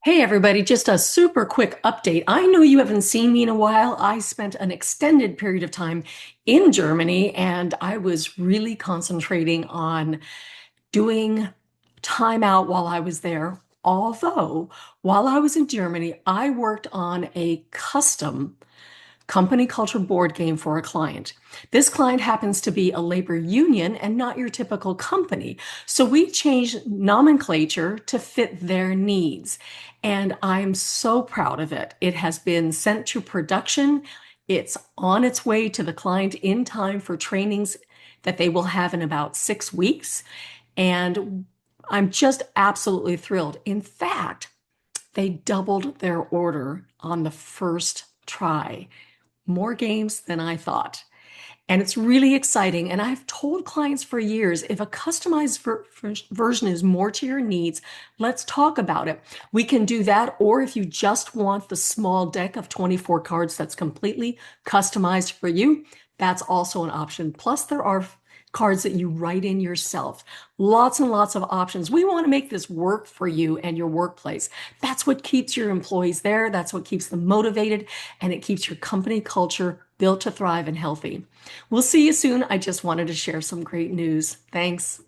Hey everybody, just a super quick update. I know you haven't seen me in a while. I spent an extended period of time in Germany and I was really concentrating on doing time out while I was there. Although, while I was in Germany, I worked on a custom company culture board game for a client. This client happens to be a labor union and not your typical company. So we changed nomenclature to fit their needs. And I'm so proud of it. It has been sent to production. It's on its way to the client in time for trainings that they will have in about 6 weeks. And I'm just absolutely thrilled. In fact, they doubled their order on the first try, more games than I thought. And it's really exciting. And I've told clients for years, if a customized version is more to your needs, let's talk about it. We can do that. Or if you just want the small deck of 24 cards that's completely customized for you, that's also an option. Plus, there are cards that you write in yourself. Lots and lots of options. We want to make this work for you and your workplace. That's what keeps your employees there. That's what keeps them motivated, and it keeps your company culture built to thrive and healthy. We'll see you soon. I just wanted to share some great news. Thanks.